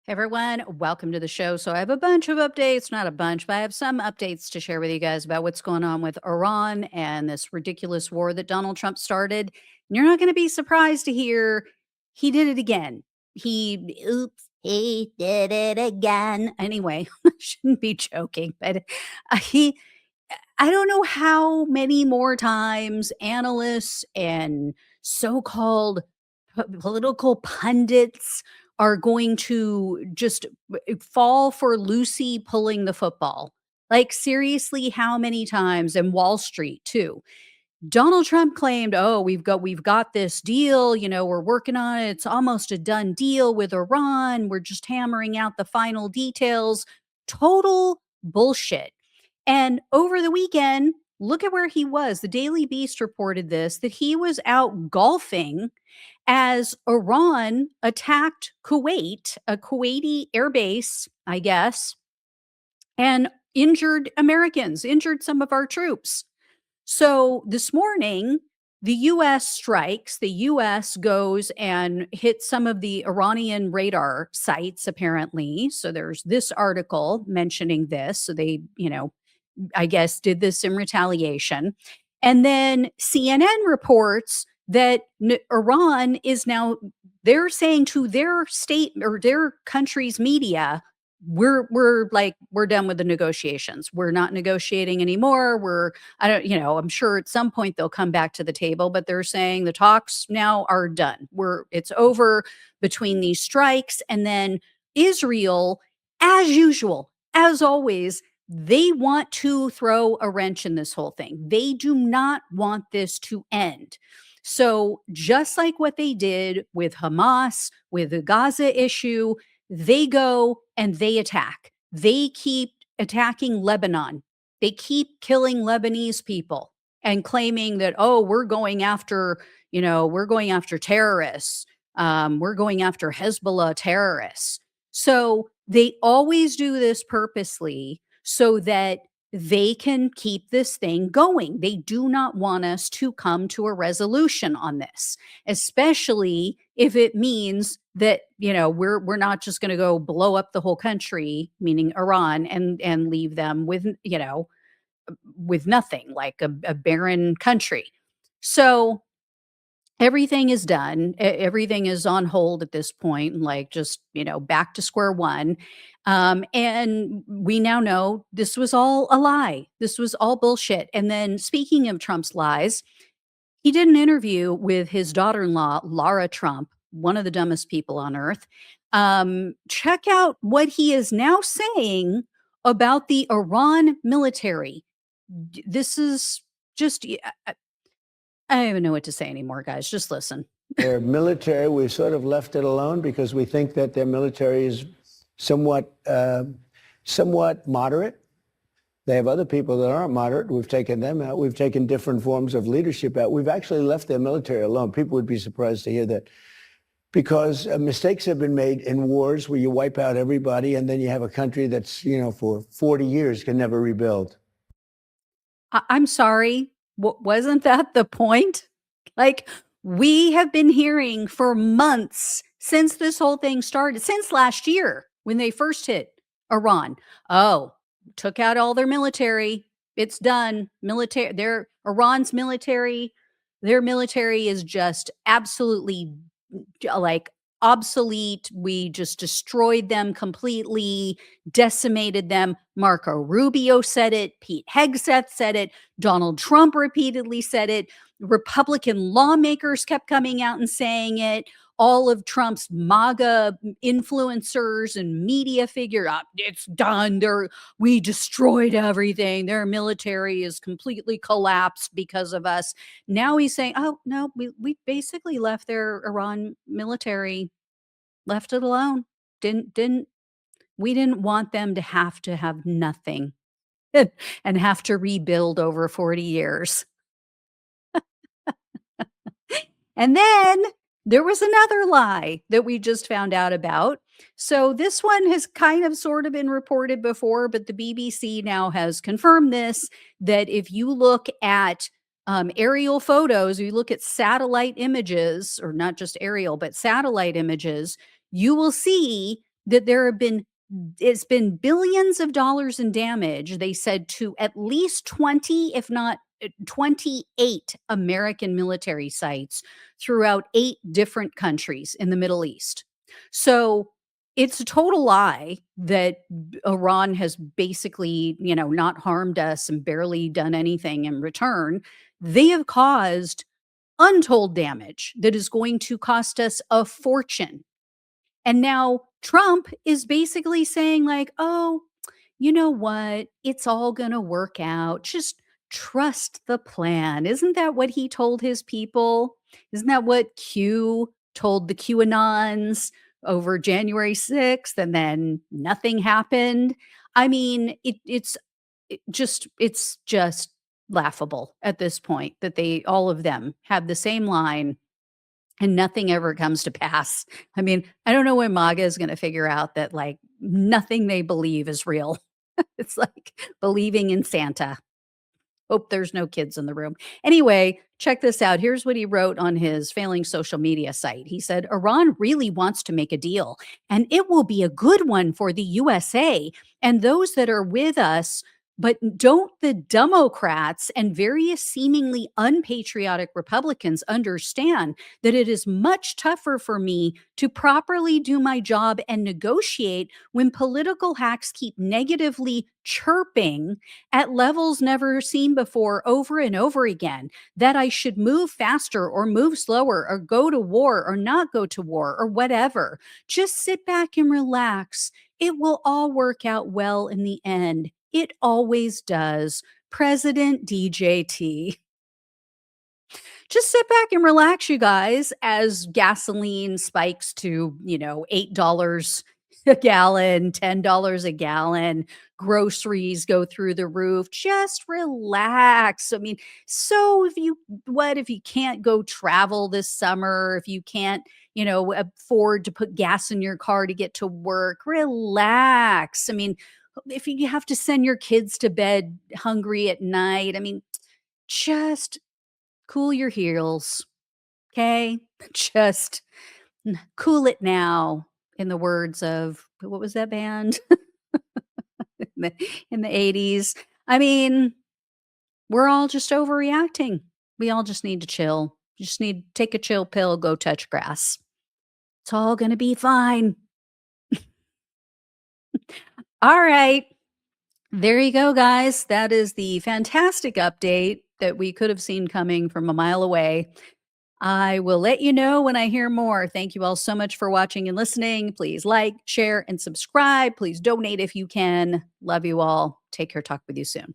Hey everyone, welcome to the show. So I have a bunch of updates, not a bunch, but I have some updates to share with you guys about what's going on with Iran and this ridiculous war that Donald Trump started. And you're not going to be surprised to hear he did it again. He did it again. Anyway, I shouldn't be joking, but he I don't know how many more times analysts and so-called political pundits are going to just fall for Lucy pulling the football. Like, seriously, how many times? And Wall Street, too. Donald Trump claimed, "Oh, we've got this deal, we're working on it. It's almost a done deal with Iran. We're just hammering out the final details." Total bullshit. And over the weekend, look at where he was. The Daily Beast reported this, that he was out golfing as Iran attacked Kuwait, a Kuwaiti airbase, I guess, and injured Americans, injured some of our troops. So this morning, the US strikes, the US goes and hits some of the Iranian radar sites, apparently. So there's this article mentioning this. So they, I guess, did this in retaliation. And then CNN reports that Iran is now, they're saying to their state or their country's media, we're done with the negotiations. We're not negotiating anymore. I don't, I'm sure at some point they'll come back to the table, but they're saying the talks now are done. It's over between these strikes. And then Israel, as usual, as always, they want to throw a wrench in this whole thing. They do not want this to end. So, just like what they did with Hamas, with the Gaza issue, they go and they attack. They keep attacking Lebanon. They keep killing Lebanese people and claiming that, oh, we're going after terrorists. We're going after Hezbollah terrorists. So they always do this purposely so that they can keep this thing going. They do not want us to come to a resolution on this, especially if it means that, we're not just going to go blow up the whole country, meaning Iran, and leave them with nothing, like a barren country. So everything is done. Everything is on hold at this point, like just, back to square one. And we now know this was all a lie. This was all bullshit. And then, speaking of Trump's lies, he did an interview with his daughter in law, Lara Trump, one of the dumbest people on earth. Check out what he is now saying about the Iran military. This is just, I don't even know what to say anymore, guys. Just listen. Their military, we've sort of left it alone because we think that their military is somewhat moderate. They have other people that aren't moderate. We've taken them out. We've taken different forms of leadership out. We've actually left their military alone. People would be surprised to hear that, because mistakes have been made in wars where you wipe out everybody and then you have a country that's, for 40 years can never rebuild. I'm sorry. Wasn't that the point? Like, we have been hearing for months since this whole thing started, since last year when they first hit Iran. Oh, took out all their military. It's done. Iran's military, their military is just absolutely like obsolete. We just destroyed them completely, decimated them. Marco Rubio said it. Pete Hegseth said it. Donald Trump repeatedly said it. Republican lawmakers kept coming out and saying it. All of Trump's MAGA influencers and media figure, it's done. We destroyed everything. Their military is completely collapsed because of us. Now he's saying, oh, no, we basically left their Iran military, left it alone. We didn't want them to have nothing and have to rebuild over 40 years. And then there was another lie that we just found out about. So this one has kind of sort of been reported before, but the BBC now has confirmed this, that if you look at aerial photos, you look at satellite images, or not just aerial, but satellite images, you will see that there have been it's been billions of dollars in damage, they said, to at least 20, if not 28 American military sites throughout 8 different countries in the Middle East. So, it's a total lie that Iran has basically, not harmed us and barely done anything in return. They have caused untold damage that is going to cost us a fortune. And now Trump is basically saying, like, oh, you know what? It's all going to work out. Just trust the plan. Isn't that what he told his people? Isn't that what Q told the QAnons over January 6th? And then nothing happened. I mean, it's just laughable at this point that they all of them have the same line and nothing ever comes to pass. I mean, I don't know when MAGA is gonna figure out that, like, nothing they believe is real. It's like believing in Santa. Hope there's no kids in the room. Anyway, check this out. Here's what he wrote on his failing social media site. He said, Iran really wants to make a deal, and it will be a good one for the USA and those that are with us. But don't the Democrats and various seemingly unpatriotic Republicans understand that it is much tougher for me to properly do my job and negotiate when political hacks keep negatively chirping at levels never seen before over and over again, that I should move faster or move slower or go to war or not go to war or whatever. Just sit back and relax. It will all work out well in the end. It always does. President DJT. Just sit back and relax, you guys, as gasoline spikes to, $8 a gallon, $10 a gallon, groceries go through the roof. Just relax. I mean, so if you can't go travel this summer, if you can't, afford to put gas in your car to get to work, relax. I mean, if you have to send your kids to bed hungry at night, I mean, just cool your heels, okay? Just cool it now, in the words of what was that band in the 80s? I mean, we're all just overreacting. We all just need to chill. You just need to take a chill pill, go touch grass. It's all gonna be fine. All right. There you go, guys. That is the fantastic update that we could have seen coming from a mile away. I will let you know when I hear more. Thank you all so much for watching and listening. Please like, share, and subscribe. Please donate if you can. Love you all. Take care. Talk with you soon.